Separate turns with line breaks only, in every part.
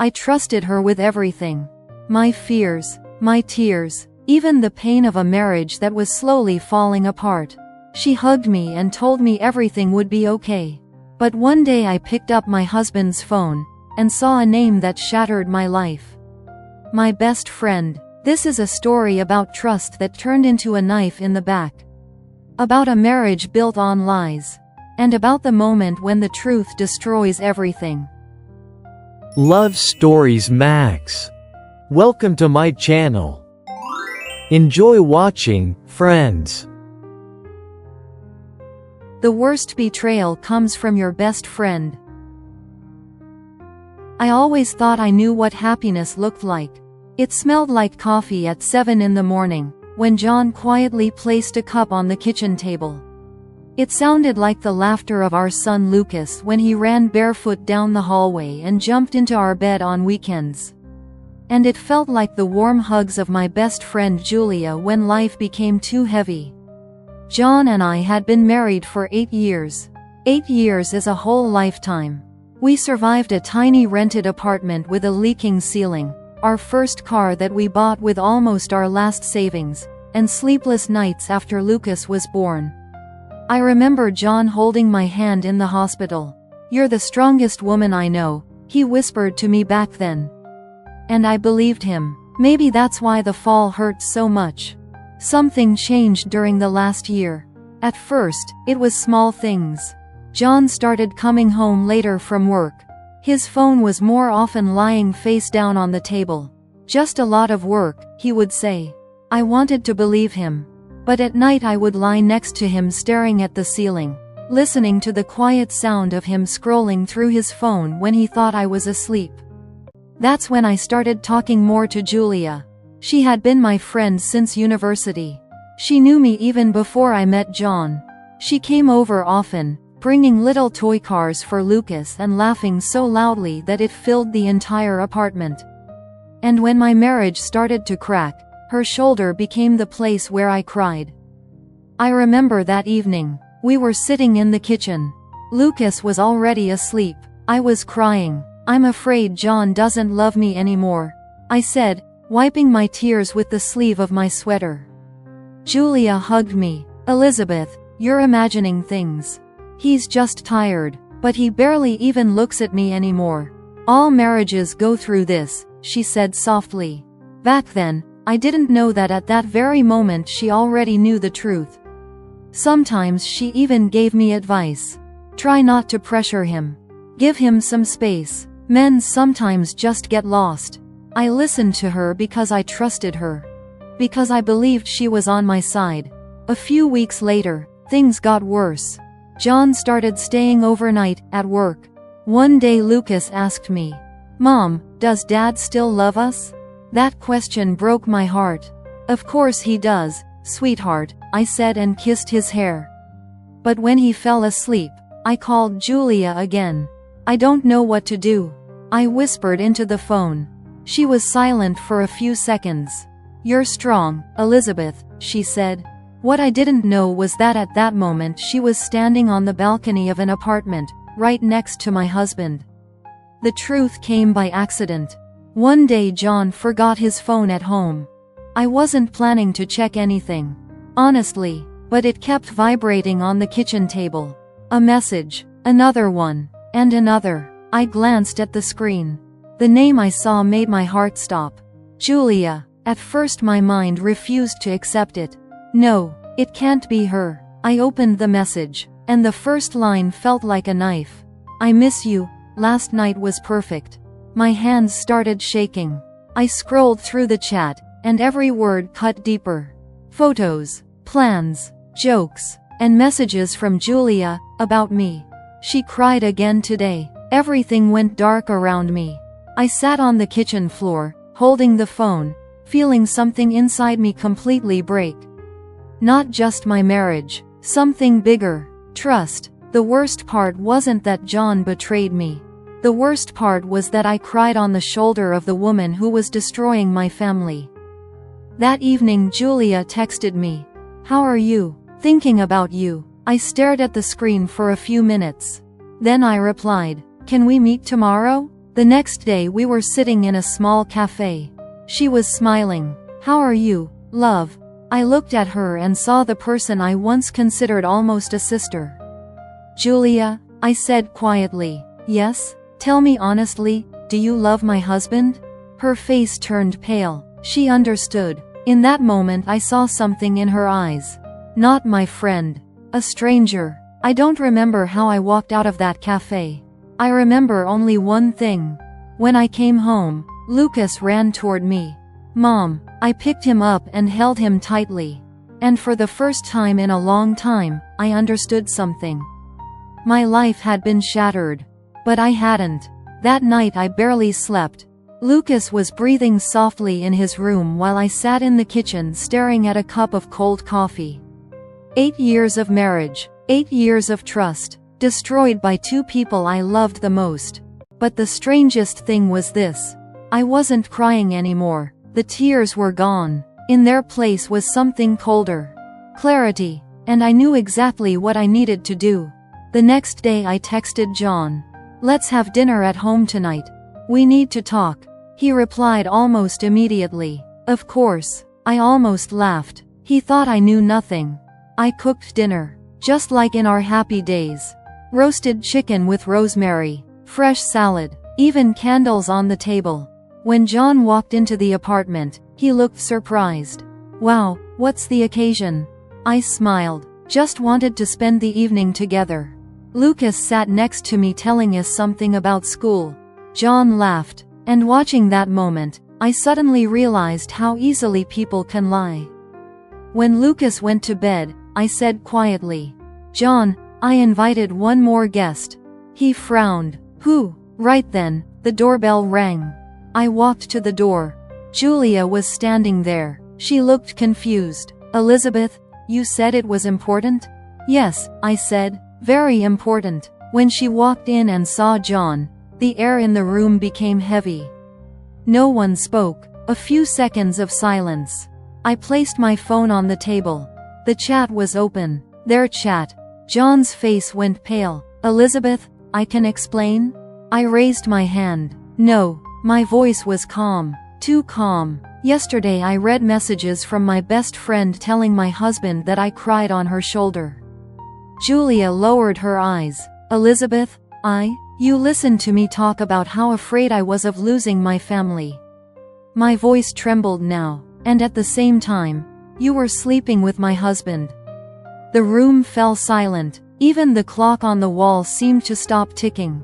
I trusted her with everything. My fears, my tears, even the pain of a marriage that was slowly falling apart. She hugged me and told me everything would be okay. But one day I picked up my husband's phone and saw a name that shattered my life. My best friend. This is a story about trust that turned into a knife in the back. About a marriage built on lies. And about the moment when the truth destroys everything.
Love Stories Max. Welcome to my channel. Enjoy watching, friends.
The worst betrayal comes from your best friend. I always thought I knew what happiness looked like. It smelled like coffee at 7 in the morning, when John quietly placed a cup on the kitchen table. It sounded like the laughter of our son Lucas when he ran barefoot down the hallway and jumped into our bed on weekends. And it felt like the warm hugs of my best friend Julia when life became too heavy. John and I had been married for 8 years. 8 years is a whole lifetime. We survived a tiny rented apartment with a leaking ceiling, our first car that we bought with almost our last savings, and sleepless nights after Lucas was born. I remember John holding my hand in the hospital. "You're the strongest woman I know," he whispered to me back then. And I believed him. Maybe that's why the fall hurt so much. Something changed during the last year. At first, it was small things. John started coming home later from work. His phone was more often lying face down on the table. "Just a lot of work," he would say. I wanted to believe him. But at night I would lie next to him staring at the ceiling, listening to the quiet sound of him scrolling through his phone when he thought I was asleep. That's when I started talking more to Julia. She had been my friend since university. She knew me even before I met John. She came over often, bringing little toy cars for Lucas and laughing so loudly that it filled the entire apartment. And when my marriage started to crack, her shoulder became the place where I cried. I remember that evening. We were sitting in the kitchen. Lucas was already asleep. I was crying. "I'm afraid John doesn't love me anymore," I said, wiping my tears with the sleeve of my sweater. Julia hugged me. "Elizabeth, you're imagining things. He's just tired, but he barely even looks at me anymore. All marriages go through this," she said softly. Back then, I didn't know that at that very moment she already knew the truth. Sometimes she even gave me advice. Try not to pressure him. Give him some space. Men sometimes just get lost. I listened to her because I trusted her. Because I believed she was on my side. A few weeks later, things got worse. John started staying overnight at work. One day Lucas asked me, "Mom, does Dad still love us?" That question broke my heart. "Of course he does, sweetheart," I said and kissed his hair. But when he fell asleep, I called Julia again. "I don't know what to do," I whispered into the phone. She was silent for a few seconds. "You're strong, Elizabeth," she said. What I didn't know was that at that moment she was standing on the balcony of an apartment, right next to my husband. The truth came by accident. One day John forgot his phone at home. I wasn't planning to check anything, honestly, but it kept vibrating on the kitchen table. A message, another one, and another. I glanced at the screen. The name I saw made my heart stop. Julia. At first my mind refused to accept it. No, it can't be her. I opened the message, and the first line felt like a knife. "I miss you. Last night was perfect." My hands started shaking. I scrolled through the chat, and every word cut deeper. Photos, plans, jokes, and messages from Julia, about me. She cried again today. Everything went dark around me. I sat on the kitchen floor, holding the phone, feeling something inside me completely break. Not just my marriage, something bigger. Trust. The worst part wasn't that John betrayed me. The worst part was that I cried on the shoulder of the woman who was destroying my family. That evening Julia texted me, "How are you? Thinking about you." I stared at the screen for a few minutes. Then I replied, "Can we meet tomorrow?" The next day we were sitting in a small cafe. She was smiling. "How are you, love?" I looked at her and saw the person I once considered almost a sister. "Julia," I said quietly. "Yes? Tell me honestly, do you love my husband?" Her face turned pale. She understood. In that moment I saw something in her eyes. Not my friend. A stranger. I don't remember how I walked out of that cafe. I remember only one thing. When I came home, Lucas ran toward me. "Mom." I picked him up and held him tightly. And for the first time in a long time, I understood something. My life had been shattered. But I hadn't. That night I barely slept. Lucas was breathing softly in his room while I sat in the kitchen staring at a cup of cold coffee. 8 years of marriage, 8 years of trust, destroyed by two people I loved the most. But the strangest thing was this. I wasn't crying anymore. The tears were gone. In their place was something colder. Clarity. And I knew exactly what I needed to do. The next day I texted John. "Let's have dinner at home tonight. We need to talk." He replied almost immediately. "Of course." I almost laughed. He thought I knew nothing. I cooked dinner. Just like in our happy days. Roasted chicken with rosemary. Fresh salad. Even candles on the table. When John walked into the apartment, he looked surprised. "Wow, what's the occasion?" I smiled. "Just wanted to spend the evening together." Lucas sat next to me telling us something about school. John laughed. And watching that moment, I suddenly realized how easily people can lie. When Lucas went to bed, I said quietly, "John, I invited one more guest." He frowned. "Who?" Right then, the doorbell rang. I walked to the door. Julia was standing there. She looked confused. "Elizabeth, you said it was important?" "Yes," I said, "very important." When she walked in and saw John, the air in the room became heavy. No one spoke. A few seconds of silence. I placed my phone on the table. The chat was open. Their chat. John's face went pale. "Elizabeth, I can explain?" I raised my hand. "No." My voice was calm. Too calm. "Yesterday I read messages from my best friend telling my husband that I cried on her shoulder." Julia lowered her eyes. "Elizabeth, you listened to me talk about how afraid I was of losing my family." My voice trembled now. "And at the same time, you were sleeping with my husband." The room fell silent. Even the clock on the wall seemed to stop ticking.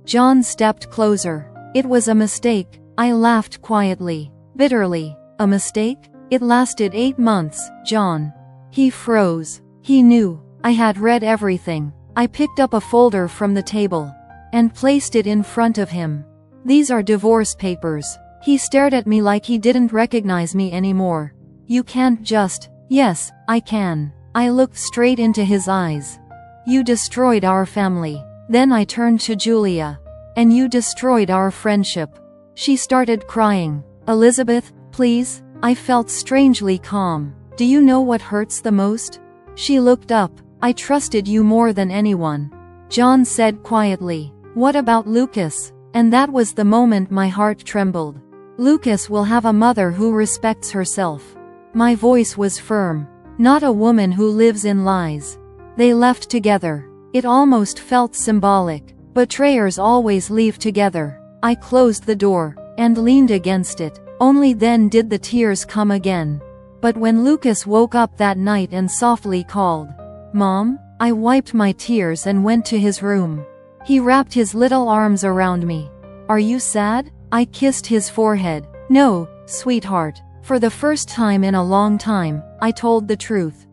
John stepped closer. "It was a mistake." I laughed quietly, bitterly. "A mistake?" "It lasted 8 months, John." He froze. He knew. I had read everything. I picked up a folder from the table and placed it in front of him. "These are divorce papers." He stared at me like he didn't recognize me anymore. "You can't just..." "Yes, I can." I looked straight into his eyes. "You destroyed our family." Then I turned to Julia. "And you destroyed our friendship." She started crying. "Elizabeth, please." I felt strangely calm. "Do you know what hurts the most?" She looked up. "I trusted you more than anyone." John said quietly, "What about Lucas?" And that was the moment my heart trembled. "Lucas will have a mother who respects herself." My voice was firm. "Not a woman who lives in lies." They left together. It almost felt symbolic. Betrayers always leave together. I closed the door and leaned against it. Only then did the tears come again. But when Lucas woke up that night and softly called, "Mom," I wiped my tears and went to his room. He wrapped his little arms around me. "Are you sad?" I kissed his forehead. "No, sweetheart." For the first time in a long time, I told the truth.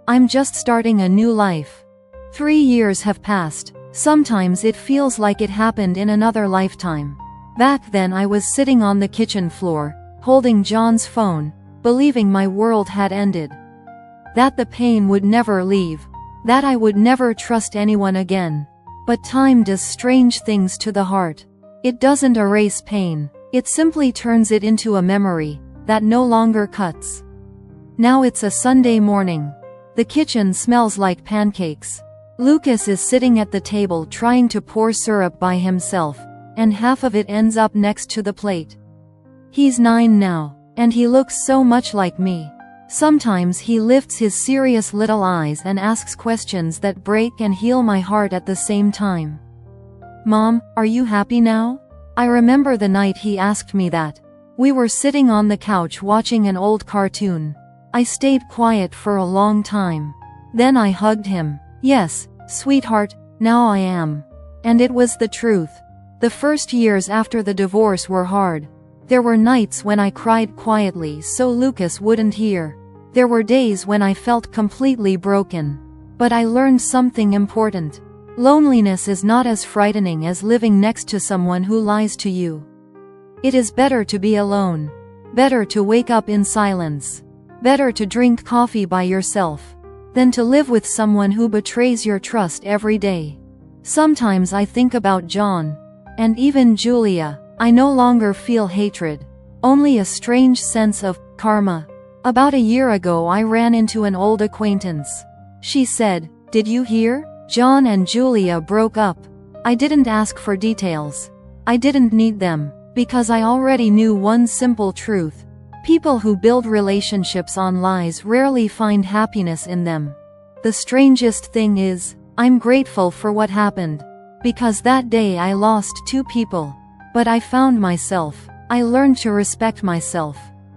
"I'm just starting a new life." 3 years have passed. Sometimes it feels like it happened in another lifetime. Back then I was sitting on the kitchen floor, holding John's phone, believing my world had ended. That the pain would never leave. That I would never trust anyone again. But time does strange things to the heart. It doesn't erase pain. It simply turns it into a memory that no longer cuts. Now it's a Sunday morning. The kitchen smells like pancakes. Lucas is sitting at the table trying to pour syrup by himself, and half of it ends up next to the plate. He's 9 now, and he looks so much like me. Sometimes he lifts his serious little eyes and asks questions that break and heal my heart at the same time. "Mom, are you happy now?" I remember the night he asked me that. We were sitting on the couch watching an old cartoon. I stayed quiet for a long time. Then I hugged him. "Yes, sweetheart, now I am." And it was the truth. The first years after the divorce were hard. There were nights when I cried quietly so Lucas wouldn't hear. There were days when I felt completely broken. But I learned something important. Loneliness is not as frightening as living next to someone who lies to you. It is better to be alone. Better to wake up in silence. Better to drink coffee by yourself than to live with someone who betrays your trust every day. Sometimes I think about John. And even Julia. I no longer feel hatred. Only a strange sense of karma. About a year ago I ran into an old acquaintance. She said, "Did you hear? John and Julia broke up." I didn't ask for details. I didn't need them, because I already knew one simple truth. People who build relationships on lies rarely find happiness in them. The strangest thing is, I'm grateful for what happened. Because that day I lost 2 people. But I found myself. I learned to respect myself.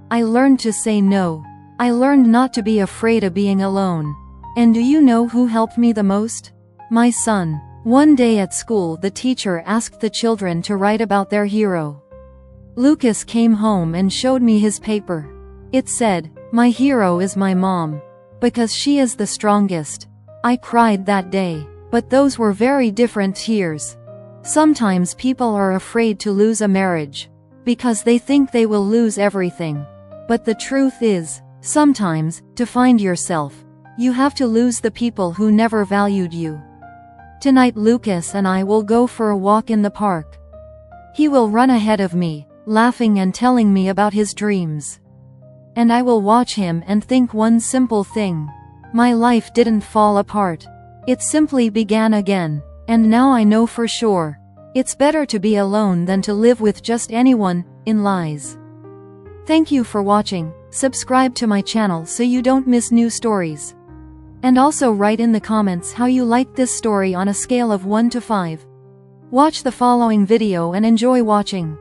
I learned to say no. I learned not to be afraid of being alone. And do you know who helped me the most? My son. One day at school the teacher asked the children to write about their hero. Lucas came home and showed me his paper. It said, "My hero is my mom. Because she is the strongest." I cried that day. But those were very different tears. Sometimes people are afraid to lose a marriage. Because they think they will lose everything. But the truth is, sometimes, to find yourself, you have to lose the people who never valued you. Tonight Lucas and I will go for a walk in the park. He will run ahead of me, laughing and telling me about his dreams. And I will watch him and think one simple thing. My life didn't fall apart. It simply began again. And now I know for sure. It's better to be alone than to live with just anyone, in lies. Thank you for watching. Subscribe to my channel so you don't miss new stories. And also write in the comments how you liked this story on a scale of 1 to 5. Watch the following video and enjoy watching.